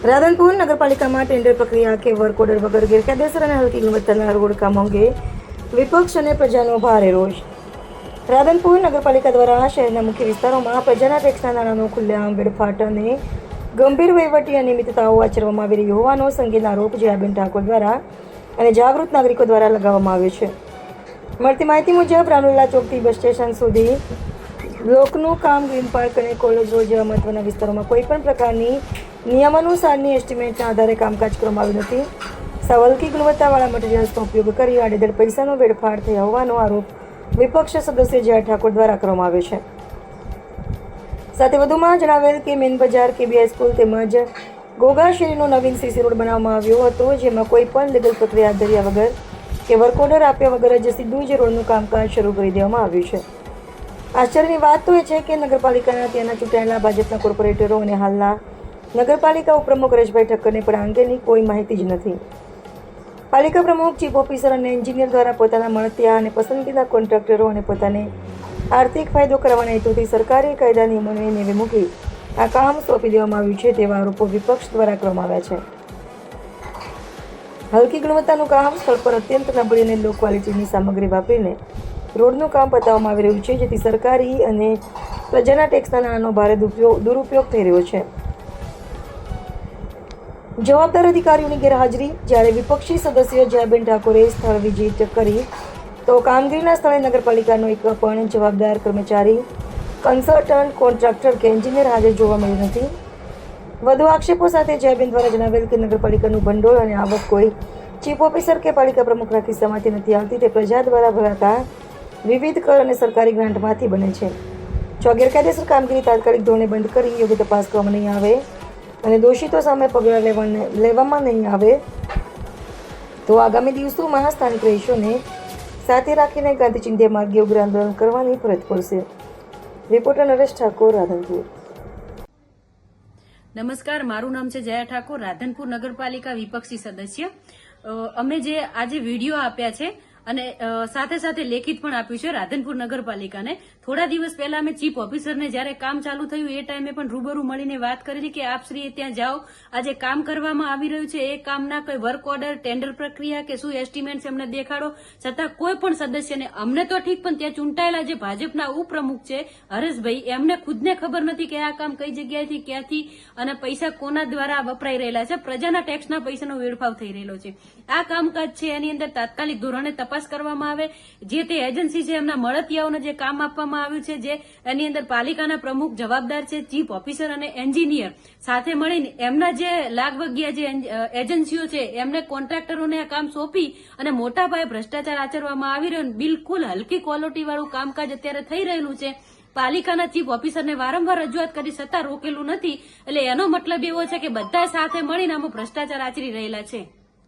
રાધનપુર નગરપાલિકામાં ટેન્ડર પ્રક્રિયા કે વર્ક ઓર્ડર વગર ગેરકાયદેસર અને હલકી ગુણવત્તાના રોડ કામ અંગે વિપક્ષ અને પ્રજાનો ભારે રોષ. રાધનપુર નગરપાલિકા દ્વારા શહેરના મુખ્ય વિસ્તારોમાં પ્રજાના ટેક્સના નાણાંનો ખુલ્લેઆમ વેડફાટ અને ગંભીર વહીવટી અનિયમિતતાઓ આચરવામાં આવી રહી હોવાનો સંગીન આરોપ જયાબેન ઠાકોર દ્વારા અને જાગૃત નાગરિકો દ્વારા લગાવવામાં આવ્યો છે. મળતી માહિતી મુજબ રામલીલા ચોકથી બસ સ્ટેશન સુધી બ્લોકનું કામ ગ્રીન પાર્ક અને કોલેજ રોડ જેવા મહત્વના વિસ્તારોમાં કોઈપણ પ્રકારની નિયમાનુસારની એસ્ટિમેટના આધારે કામકાજ કરવામાં આવ્યું નથી. સવલકી ગુણવત્તાવાળા મટીરિયલ્સનો ઉપયોગ કરી આડેધડ પૈસાનો વેડફાટ થયો હોવાનો આરોપ વિપક્ષ સદસ્ય જયા ઠાકોર દ્વારા કરવામાં આવ્યો છે. સાથે વધુમાં જણાવેલ કે મેન બજાર, કેબીઆઈ સ્કૂલ તેમજ ગોગા શેરીનો નવીન સીસી રોડ બનાવવામાં આવ્યો હતો, જેમાં કોઈ પણ લીગલ પ્રક્રિયા હાથ ધર્યા વગર કે વર્ક ઓર્ડર આપ્યા વગર જ સીધું જ રોડનું કામકાજ શરૂ કરી દેવામાં આવ્યું છે. આશ્ચર્યની વાત તો એ છે કે નગરપાલિકાના ત્યાંના ચૂંટાયેલા ભાજપના કોર્પોરેટરો અને હાલના નગરપાલિકા ઉપપ્રમુખ હરેશભાઈ ઠક્કરને પણ આ અંગેની કોઈ માહિતી જ નથી. પાલિકા પ્રમુખ, ચીફ ઓફિસર અને એન્જિનિયર દ્વારા પોતાના મળતિયા અને પસંદગીના કોન્ટ્રાક્ટરો અને પોતાને આર્થિક ફાયદો કરવાના હેતુથી સરકારી કાયદા નિયમોને નેવે મૂકી આ કામ સોંપી દેવામાં આવ્યું છે તેવા આરોપો વિપક્ષ દ્વારા કરવામાં આવ્યા છે. હલકી ગુણવત્તાનું કામ સ્થળ પર અત્યંત નબળી અને લો ક્વોલિટીની સામગ્રી વાપરીને રોડનું કામ પતાવવામાં આવી રહ્યું છે, જેથી સરકારી અને પ્રજાના ટેક્સના નાણાંનો ભારે દુરુપયોગ થઈ રહ્યો છે. જવાબદાર અધિકારીઓની ગેરહાજરી. જ્યારે વિપક્ષી સદસ્ય જયાબેન ઠાકોરે સ્થળ વિઝિટ કરી તો કામગીરીના સ્થળે નગરપાલિકાનો એક પણ જવાબદાર કર્મચારી, કન્સલ્ટન્ટ, કોન્ટ્રાક્ટર કે એન્જિનિયર હાજર જોવા મળ્યું નથી. વધુ આક્ષેપો સાથે જયાબેન દ્વારા જણાવેલ કે નગરપાલિકાનું ભંડોળ અને આવક કોઈ ચીફ ઓફિસર કે પાલિકા પ્રમુખના ખિસ્સામાંથી નથી આવતી, તે પ્રજા દ્વારા ભરાતા વિવિધ કર અને સરકારી ગ્રાન્ટમાંથી બને છે. જો ગેરકાયદેસર કામગીરી તાત્કાલિક ધોરણે બંધ કરી યોગ્ય તપાસ કરવામાં નહીં આવે અને દોષિતો સામે પગલાં લેવામાં નહીં આવે તો આગામી દિવસોમાં સ્થાનિક રહીશોને સાથે રાખીને ગાંધી ચિંધ્યા માર્ગે ઉગ્ર આંદોલન કરવાની ફરજ પડશે. રિપોર્ટર નરેશ ઠાકોર, રાધનપુર. નમસ્કાર, મારું નામ છે જયા ઠાકોર, રાધનપુર નગરપાલિકા વિપક્ષી સદસ્ય. અમે જે આજે વિડીયો આપ્યા છે અને સાથે સાથે લેખિત પણ આપ્યું છે રાધનપુર નગરપાલિકાને. થોડા દિવસ પહેલા અમે ચીફ ઓફિસરને જ્યારે કામ ચાલુ થયું એ ટાઈમે પણ રૂબરૂ મળીને વાત કરી કે આપ શ્રીએ ત્યાં જાઓ, આજે કામ કરવામાં આવી રહ્યું છે એ કામના કોઈ વર્ક ઓર્ડર, ટેન્ડર પ્રક્રિયા કે શું એસ્ટિમેટ્સ એમને દેખાડો. છતાં કોઈ પણ સદસ્યને, અમને તો ઠીક, પણ ત્યાં ચૂંટાયેલા જે ભાજપના ઉપપ્રમુખ છે હરેશભાઈ, એમને ખુદને ખબર નથી કે આ કામ કઈ જગ્યાએથી, ક્યાંથી અને પૈસા કોના દ્વારા વપરાઈ રહેલા છે. પ્રજાના ટેક્સના પૈસાનો વેડફાવ થઈ રહેલો છે. આ કામકાજ છે એની અંદર તાત્કાલિક ધોરણે તપાસ કરવામાં આવે. જે તે એજન્સી છે એમના મળતિયાઓને જે કામ આપવામાં આવ્યું છે, જે એની અંદર પાલિકાના પ્રમુખ જવાબદાર છે, ચીફ ઓફિસર અને એન્જિનિયર સાથે મળીને એમના જે લાગવગિયા જે એજન્સીઓ છે એમને કોન્ટ્રાક્ટરોને આ કામ સોંપી અને મોટા પાયે ભ્રષ્ટાચાર આચરવામાં આવી રહ્યો. બિલકુલ હલકી ક્વોલિટી વાળું કામકાજ અત્યારે થઈ રહેલું છે. પાલિકાના ચીફ ઓફિસરને વારંવાર રજૂઆત કરી છતાં રોકેલું નથી. એટલે એનો મતલબ એવો છે કે બધા સાથે મળીને આમાં ભ્રષ્ટાચાર આચરી રહેલા છે.